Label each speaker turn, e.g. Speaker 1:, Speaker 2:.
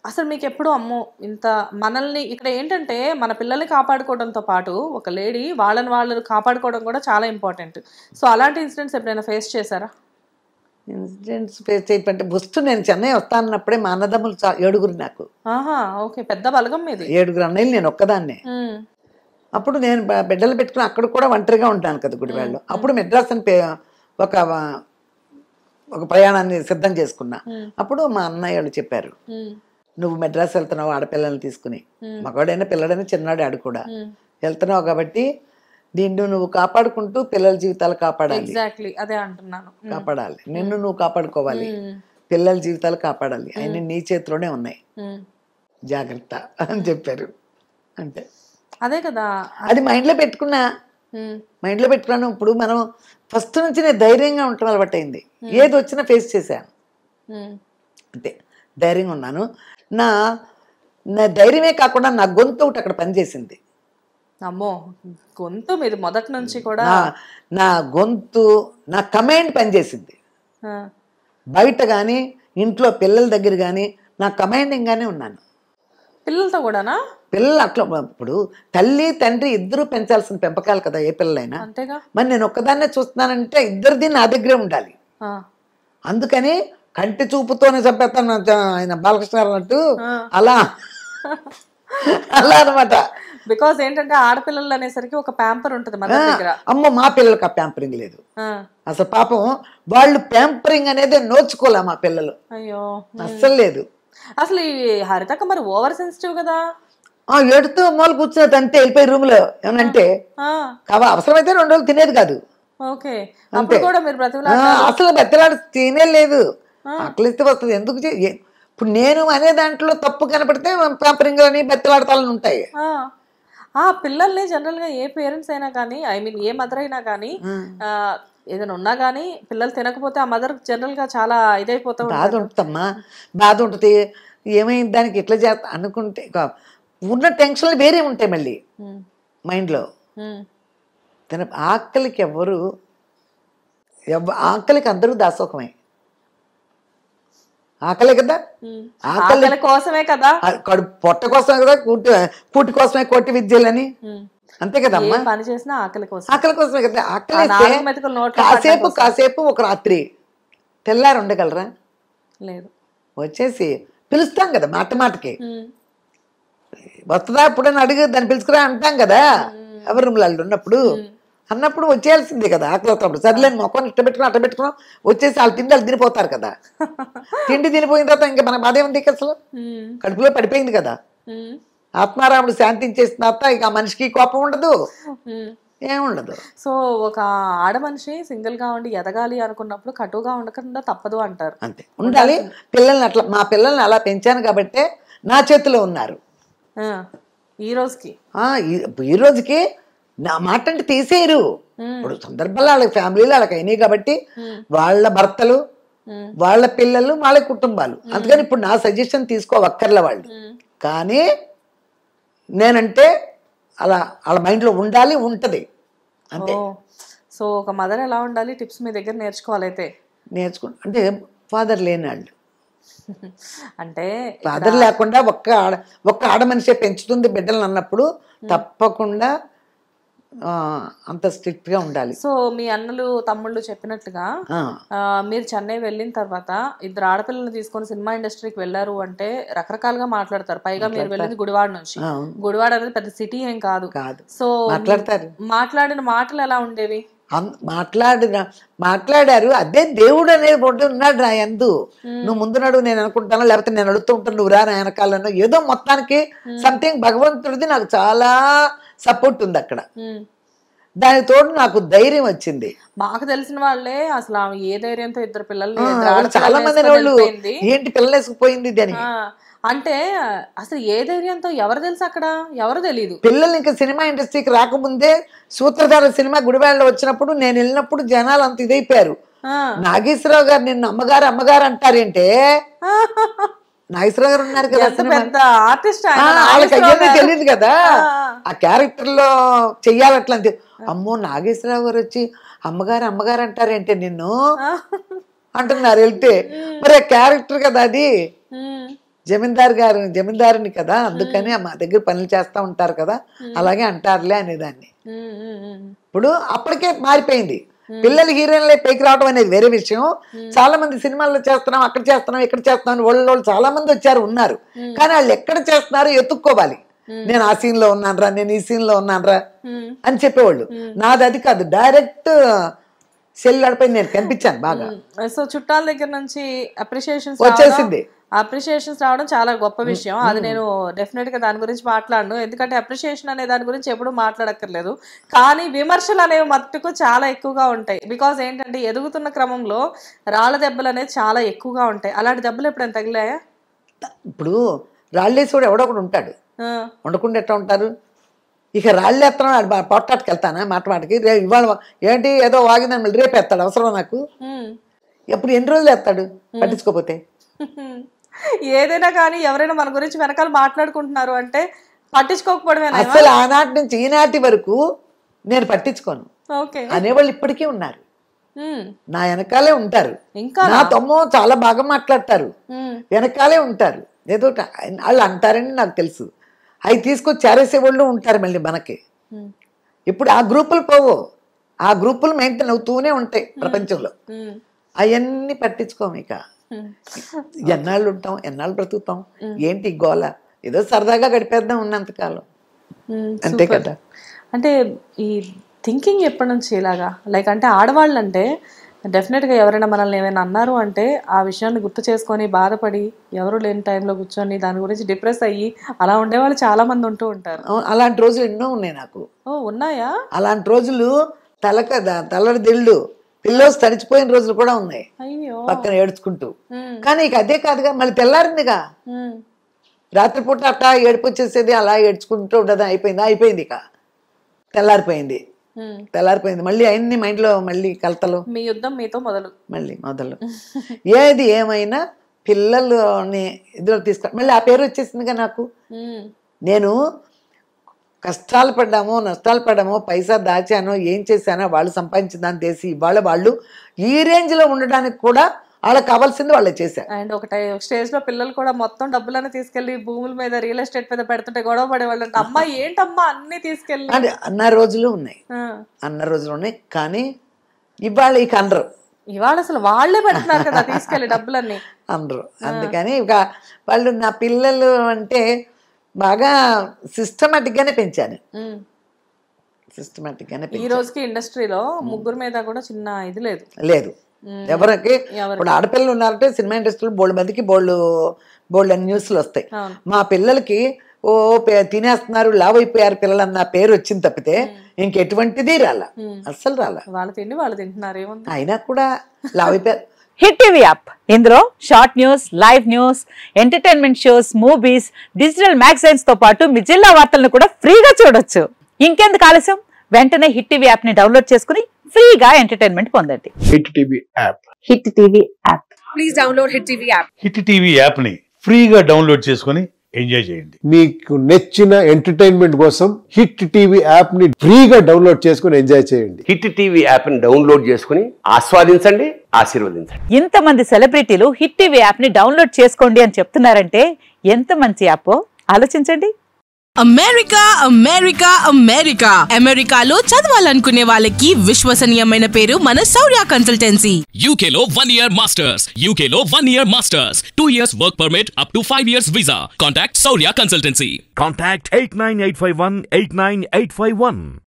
Speaker 1: అసలు మీకెప్పుడు అమ్మో! ఇంత మనల్ని ఇక్కడ ఏంటంటే, మన పిల్లల్ని కాపాడుకోవడంతో పాటు, ఒక లేడీ వాళ్ళని వాళ్ళు కాపాడుకోవడం కూడా చాలా ఇంపార్టెంట్. సో, అలాంటి ఇన్సిడెంట్స్ ఎప్పుడైనా ఫేస్ చేశారా?
Speaker 2: ఇన్సిడెంట్స్ ఫేస్ చేయమంటే ఫస్ట్ నేను చెన్నై వస్తానన్నప్పుడే మా అన్నదమ్ములు 7 నాకు.
Speaker 1: ఆహా! ఓకే. పెద్ద బలగం మీది.
Speaker 2: 7 అన్నయ్యలు, నేను ఒక్కదాన్నే.
Speaker 1: హ్మ్.
Speaker 2: అప్పుడు నేను బిడ్డలు పెట్టుకుని అక్కడ కూడా ఒంటరిగా ఉంటాను కదా గుడివాడలో. అప్పుడు మెడ్రాస్ అని ఒక ఒక ప్రయాణాన్ని సిద్ధం చేసుకున్నా. అప్పుడు మా అన్నయ్య వాళ్ళు చెప్పారు, నువ్వు మెడ్రాస్ వెళ్తున్నావు ఆడపిల్లల్ని తీసుకుని, మగవాడైనా పిల్లడైనా చిన్నాడు ఆడు కూడా వెళ్తున్నావు కాబట్టి నిన్ను నువ్వు కాపాడుకుంటూ పిల్లల జీవితాలు కాపాడాలి.
Speaker 1: ఎగ్జాక్ట్లీ అదే అంటున్నాను.
Speaker 2: కాపాడాలి, నిన్ను నువ్వు కాపాడుకోవాలి, పిల్లల జీవితాలు కాపాడాలి, అన్ని నీ చేతిలోనే ఉన్నాయి, జాగ్రత్త అని చెప్పారు. అంటే
Speaker 1: అదే కదా.
Speaker 2: అది మైండ్లో పెట్టుకున్నా, మైండ్లో పెట్టుకున్నాను. ఇప్పుడు మనం ఫస్ట్ నుంచి నేను ధైర్యంగా ఉండటం అలవాటైంది. ఏది వచ్చినా ఫేస్ చేశాను, అంతే ధైర్యంగా ఉన్నాను. నా ధైర్యమే కాకుండా నా గొంతు ఒకటి అక్కడ పనిచేసింది.
Speaker 1: అమ్మో, గొంతు మీది మొదటి నుంచి కూడా.
Speaker 2: నా గొంతు, నా కమాండ్ పనిచేసింది. బయట కానీ ఇంట్లో పిల్లల దగ్గర కానీ నా కమాండింగ్గానే ఉన్నాను.
Speaker 1: పిల్లలతో కూడానా?
Speaker 2: పిల్లలు అట్లా, ఇప్పుడు తల్లి తండ్రి ఇద్దరు పెంచాల్సిన పెంపకాలు కదా ఏ పిల్లలైనా.
Speaker 1: అంతేగా.
Speaker 2: మరి నేను ఒక్కదాన్నే చూస్తున్నానంటే ఇద్దరిది నా దగ్గరే ఉండాలి. అందుకని కంటి చూపుతోనే చంపేస్తాను ఆయన బాలకృష్ణ గారు అన్నట్టు అలా అలా అనమాట.
Speaker 1: బికాస్ ఏంటంటే ఆడపిల్లలు అనేసరికి ఒక ప్యాంపర్ ఉంటుంది మన దగ్గర.
Speaker 2: అమ్మ మా పిల్లలకి ఆ ప్యాంపరింగ్ లేదు అసలు. పాపం వాళ్ళు ప్యాంపరింగ్ అనేది నోచుకోలే మా పిల్లలు.
Speaker 1: అయ్యో,
Speaker 2: అస్సలు లేదు.
Speaker 1: అసలు ఈ హరితక్క మరి ఓవర్ సెన్సిటివ్ కదా.
Speaker 2: ఎడుతూ మూల కూర్చున్నది అంతే, వెళ్ళిపోయి రూమ్ లో ఏమనంటే అవసరమైతే 2 రోజులు తినేది కాదు.
Speaker 1: ఓకే, అప్పుడు కూడా మీరు
Speaker 2: అసలు బెత్తలాడు తినేలేదు. ఆకలిస్తే వస్తుంది ఎందుకు. ఇప్పుడు నేను అనే దాంట్లో తప్పు కనపడితే ప్యాంపరింగ్ అని బెత్తలాడతాలని ఉంటాయి.
Speaker 1: పిల్లల్ని జనరల్ గా ఏ పేరెంట్స్ అయినా కానీ, ఐ మీన్ ఏ మదర్ అయినా కానీ, ఏదైనా ఉన్నా కానీ పిల్లలు తినకపోతే ఆ మదర్ జనరల్ గా చాలా ఇదైపోతా
Speaker 2: బాధ ఉంటుందమ్మా, బాధ ఉంటుంది. ఏమైంది దానికి ఎట్లా చేస్తా అనుకుంటే ఉన్న టెన్షన్లు వేరే ఉంటాయి మళ్ళీ మైండ్లో. ఆకలికి ఆకలికి అందరూ దాసోకమే. ఆకలే కదా,
Speaker 1: ఆకలి కోసమే కదా,
Speaker 2: పొట్ట కోసమే కదా, కూటి కోసమే కోటి విద్యలని, అంతే కదమ్మా.
Speaker 1: పని చేసినా ఆకలి కోసం,
Speaker 2: ఆకలి కోసమే కదా. ఆకలి కాసేపు ఒక రాత్రి తెల్లారు ఉండగలరా? లేదు. వచ్చేసి పిలుస్తాం కదా మాట మాటకి, వస్తుందా ఇప్పుడని అడిగి దాన్ని పిలుచుకురా అంటాం కదా ఎవరి రూమ్లో ఉన్నప్పుడు. అన్నప్పుడు వచ్చేయాల్సిందే కదా. ఆకలి అవుతాడు సర్లేని మొక్కని ఇష్టపెట్టుకుని అట్ట పెట్టుకున్నాం వచ్చేసి వాళ్ళు తిండి వాళ్ళు తినిపోతారు కదా. తిండి తినిపోయిన తర్వాత ఇంకా మన బాధ ఏముంది, అసలు కడుపులో పడిపోయింది కదా. ఆత్మారాముడు శాంతించేసిన తర్వాత ఇక ఆ మనిషికి కోపం ఉండదు, ఏముండదు.
Speaker 1: సో ఒక ఆడ మనిషి సింగిల్ గా ఉండి ఎదగాలి అనుకున్నప్పుడు కటుగా ఉండకుండా తప్పదు అంటారు.
Speaker 2: అంతే ఉండాలి. పిల్లల్ని అట్లా, మా పిల్లల్ని అలా పెంచాను కాబట్టే నా చేతిలో ఉన్నారు ఈ రోజుకి. నా మాట అంటే తీసేయరు. ఇప్పుడు సందర్భాలు వాళ్ళకి ఫ్యామిలీలు వాళ్ళకి అయినాయి కాబట్టి వాళ్ళ భర్తలు, వాళ్ళ పిల్లలు, వాళ్ళ కుటుంబాలు. అందుకని ఇప్పుడు నా సజెషన్ తీసుకోవక్కర్లే వాళ్ళు. కానీ నేనంటే అలా వాళ్ళ మైండ్లో ఉండాలి, ఉంటుంది అంతే.
Speaker 1: సో ఒక మదర్ ఎలా ఉండాలి టిప్స్ మీ దగ్గర నేర్చుకోవాలైతే.
Speaker 2: అంటే ఫాదర్ లేని వాళ్ళు,
Speaker 1: అంటే
Speaker 2: ఫాదర్ లేకుండా ఒక్క ఆడ మనిషే పెంచుతుంది బిడ్డలు అన్నప్పుడు తప్పకుండా అంత స్ట్రిక్ట్ గా ఉండాలి.
Speaker 1: సో మీ అన్నలు తమ్ముళ్ళు చెప్పినట్లుగా మీరు చెన్నై వెళ్ళిన తర్వాత ఇద్దరు ఆడపిల్లలు తీసుకొని సినిమా ఇండస్ట్రీకి వెళ్ళారు అంటే రకరకాలుగా మాట్లాడతారు. పైగా మీరు వెళ్ళింది గుడివాడ నుంచి. గుడివాడ అనేది పెద్ద సిటీ ఏం కాదు. సో మాట్లాడిన మాటలు ఎలా ఉండేవి?
Speaker 2: మాట్లాడారు. అదే దేవుడు అనేది ఒకటి ఉన్నాడు నా యందు. నువ్వు ముందున్నాడు నేను అనుకుంటాను, లేకపోతే నేను అడుగుతూ ఉంటాను నువ్వు రా నా వెనకాలను. ఏదో మొత్తానికి సంథింగ్ భగవంతుడిది నాకు చాలా సపోర్ట్ ఉంది అక్కడ. దాని తోడు నాకు ధైర్యం వచ్చింది.
Speaker 1: మాకు తెలిసిన వాళ్ళే అసలు ఏ ధైర్యంతో ఇద్దరు పిల్లలు,
Speaker 2: చాలా మంది వాళ్ళు ఏంటి పిల్లలు వేసుకుపోయింది దానికి
Speaker 1: అంటే అసలు ఏ ధైర్యంతో ఎవరు తెలుసు అక్కడ, ఎవరు తెలియదు.
Speaker 2: పిల్లలు ఇంకా సినిమా ఇండస్ట్రీకి రాకముందే సూత్రధార సినిమా గుడివాడలో వచ్చినప్పుడు నేను వెళ్ళినప్పుడు జనాలు అంత ఇదైపోయారు. నాగేశ్వరరావు గారు నిన్ను అమ్మగారు అమ్మగారు అంటారేంటే, నాగేశ్వరరావు గారు ఉన్నారు కదా
Speaker 1: ఆర్టిస్ట్,
Speaker 2: వాళ్ళకి అయ్యేది తెలియదు కదా ఆ క్యారెక్టర్ లో చెయ్యాలట్లా. అమ్మో నాగేశ్వరరావు గారు వచ్చి అమ్మగారు అమ్మగారు అంటారేంటే నిన్ను అంటున్నారు వెళ్తే. మరి ఆ క్యారెక్టర్ కదా అది, జమీందారుని కదా, అందుకని మా దగ్గర పనులు చేస్తా ఉంటారు కదా, అలాగే అంటారులే అనేదాన్ని. ఇప్పుడు అప్పటికే మారిపోయింది. పిల్లలు హీరోయిన్లే పైకి రావడం అనేది వేరే విషయం. చాలా మంది సినిమాల్లో చేస్తున్నాం, అక్కడ చేస్తున్నాం, ఇక్కడ చేస్తున్నాం, వాళ్ళు చాలా మంది ఉన్నారు. కానీ వాళ్ళు ఎక్కడ చేస్తున్నారు ఎత్తుక్కోవాలి. నేను ఆ సీన్ లో ఉన్నానరా, నేను ఈ సీన్ లో ఉన్నానరా అని చెప్పేవాళ్ళు. నాది అది కాదు, డైరెక్ట్ సెల్ అడిపోయి నేను కనిపించాను బాగా.
Speaker 1: సో చుట్టాల దగ్గర నుంచి అప్రిషియేషన్స్ రావడం చాలా గొప్ప విషయం. అది నేను డెఫినెట్ గా దాని గురించి మాట్లాడను, ఎందుకంటే అప్రిషియేషన్ అనే దాని గురించి ఎప్పుడు మాట్లాడక్కర్లేదు. కానీ విమర్శలు అనేవి మట్టుకు చాలా ఎక్కువగా ఉంటాయి. బికాజ్ ఏంటంటే ఎదుగుతున్న క్రమంలో రాళ్ళ దెబ్బలు అనేది చాలా ఎక్కువగా ఉంటాయి. అలాంటి దెబ్బలు ఎప్పుడైనా తగిలాయా?
Speaker 2: ఇప్పుడు రాళ్ళేసి ఎవడో ఒకడు ఉంటాడు, ఉండకుండా ఎట్లా ఉంటారు? ఇక రాళ్ళు ఎత్తాను పొట్టాటికి వెళ్తానా మాటకి, ఇవాళ ఏంటి ఏదో వాగిందని మళ్ళీ రేపు ఎత్తాడు, అవసరం నాకు? ఎప్పుడు ఎన్ని రోజులు ఎత్తాడు పట్టించుకోపోతే?
Speaker 1: ఏదైనా కానీ ఎవరైనా మన గురించి వెనకాల మాట్లాడుకుంటున్నారు అంటే పట్టించుకోకపోవడమే.
Speaker 2: అసలు ఆనాటి నుంచి ఈనాటి వరకు నేను పట్టించుకోను అనేవాళ్ళు ఇప్పటికీ ఉన్నారు. నా వెనకాలే ఉంటారు. నా తమ్ము చాలా బాగా మాట్లాడతారు, వెనకాలే ఉంటారు. ఏదో వాళ్ళు అంటారని నాకు తెలుసు. అవి తీసుకొచ్చి చేరేసేవాళ్ళు ఉంటారు మళ్ళీ మనకి. ఇప్పుడు ఆ గ్రూపులు పోవు, ఆ గ్రూపులు మెయింటైన్ అవుతూనే ఉంటాయి ప్రపంచంలో. అవన్నీ పట్టించుకోము. ఇక ఎన్నాళ్ళు ఉంటాం, ఎన్నాళ్ళు బ్రతుకుతాం, ఏంటి గోల? ఏదో సరదాగా గడిపేద్దాం ఉన్నంతకాలం, అంతే కదా.
Speaker 1: అంటే ఈ థింకింగ్ ఎప్పటి నుంచి ఇలాగా లైక్ అంటే ఆడవాళ్ళు అంటే డెఫినెట్గా ఎవరైనా మనల్ని ఏమైనా అన్నారు అంటే ఆ విషయాన్ని గుర్తు చేసుకొని బాధపడి ఎవరు లేని టైంలో కూర్చొని దాని గురించి డిప్రెస్ అయ్యి అలా ఉండేవాళ్ళు చాలా మంది ఉంటూ ఉంటారు.
Speaker 2: అలాంటి రోజులు ఎన్నో ఉన్నాయి నాకు.
Speaker 1: ఉన్నాయా?
Speaker 2: అలాంటి రోజులు తలడి దిళ్ళు పిల్లోస్ తడిచిపోయిన రోజులు కూడా ఉన్నాయి పక్కన ఏడ్చుకుంటూ. కానీ ఇక అదే కాదుగా, మళ్ళీ తెల్లారిందిగా. రాత్రిపూట అట్టా ఏడుపు వచ్చేసేది, అలా ఏడ్చుకుంటూ ఉండదు. అయిపోయింది ఇక తెల్లారిపోయింది. మళ్ళీ అన్ని మైండ్లో మళ్ళీ కలతలు,
Speaker 1: మీ యుద్ధం మీతో
Speaker 2: మొదలు. ఏది ఏమైనా పిల్లల్ని ఎదురు తీసుకు మళ్ళీ ఆ పేరు వచ్చేసిందిగా నాకు. నేను కష్టాలు పడ్డామో నష్టాలు పడ్డామో, పైసా దాచానో ఏం చేశానో, వాళ్ళు సంపాదించిన దాన్ని తీసి ఇవాళ వాళ్ళు ఈ రేంజ్లో ఉండడానికి కూడా వాళ్ళకి కావాల్సింది వాళ్ళే చేశారు.
Speaker 1: అండ్ ఒక స్టేజ్ లో పిల్లలు కూడా మొత్తం డబ్బులన్నీ తీసుకెళ్లి భూముల మీద రియల్ ఎస్టేట్ మీద పెడుతుంటే గొడవ పడేవాళ్ళు. అమ్మా ఏంటమ్మా అన్ని తీసుకెళ్ళి
Speaker 2: అన్న రోజులు ఉన్నాయి. కానీ ఇవాళ ఇక అనరు.
Speaker 1: ఇవాళ అసలు వాళ్ళే పెడుతున్నారు కదా తీసుకెళ్ళి డబ్బులన్నీ
Speaker 2: అనరు. అందుకని ఇక వాళ్ళు నా పిల్లలు అంటే బాగా సిస్టమేటిక్ గానే పెంచాను.
Speaker 1: ఈ రోజుకి ఇండస్ట్రీలో ముగ్గురు మీద కూడా చిన్న ఇది
Speaker 2: లేదు. ఎవరికి ఇప్పుడు ఆడపిల్లలు ఉన్నారంటే సినిమా ఇండస్ట్రీలో బోల్డ్ మందికి బోల్డ్ అని న్యూస్లు వస్తాయి. మా పిల్లలకి తినేస్తున్నారు, లావ్ అయిపోయారు పిల్లలు అన్న పేరు వచ్చింది తప్పితే ఇంకెటువంటిది అస్సలు రాలా.
Speaker 1: వాళ్ళ తిండి వాళ్ళు తింటున్నారు,
Speaker 2: అయినా కూడా లావ్ అయిపోయారు.
Speaker 3: హిట్ టీవీ యాప్, ఇందులో short news, live news, entertainment shows, movies, digital magazines తో పాటు మీ జిల్లా వార్తలను కూడా ఫ్రీగా చూడొచ్చు. ఇంకెందుకు ఆలస్యం, వెంటనే హిట్ టీవీ యాప్ ని డౌన్లోడ్ చేసుకుని ఫ్రీగా ఎంటర్టైన్మెంట్ పొందండి.
Speaker 4: Hit TV app.
Speaker 3: Hit TV app.
Speaker 5: Please download hit TV app.
Speaker 4: Hit TV app ని ఫ్రీగా డౌన్లోడ్ చేసుకుని ఎంజాయ్ చేయండి.
Speaker 6: మీకు నచ్చిన ఎంటర్టైన్మెంట్ కోసం హిట్ టీవీ యాప్ ని ఫ్రీగా డౌన్లోడ్ చేసుకుని ఎంజాయ్ చేయండి.
Speaker 7: హిట్ టీవీ యాప్ ని డౌన్లోడ్ చేసుకుని ఆస్వాదించండి, ఆశీర్వదించండి.
Speaker 3: ఇంతమంది సెలబ్రిటీలు హిట్ టీవీ యాప్ ని డౌన్లోడ్ చేసుకోండి అని చెప్తున్నారంటే ఎంత మంచి యాప్ ఆలోచించండి.
Speaker 5: అమెరికా అమెరికాలో చదవాలనుకునే వాళ్ళకి విశ్వసనీయమైన పేరు మన శౌర్య కన్సల్టెన్సీ.
Speaker 8: UK లో 1 year masters, UK లో 1 year masters, 2 years work permit up to 5 years visa. Contact Saurya Consultancy.
Speaker 9: Contact 89851 89851.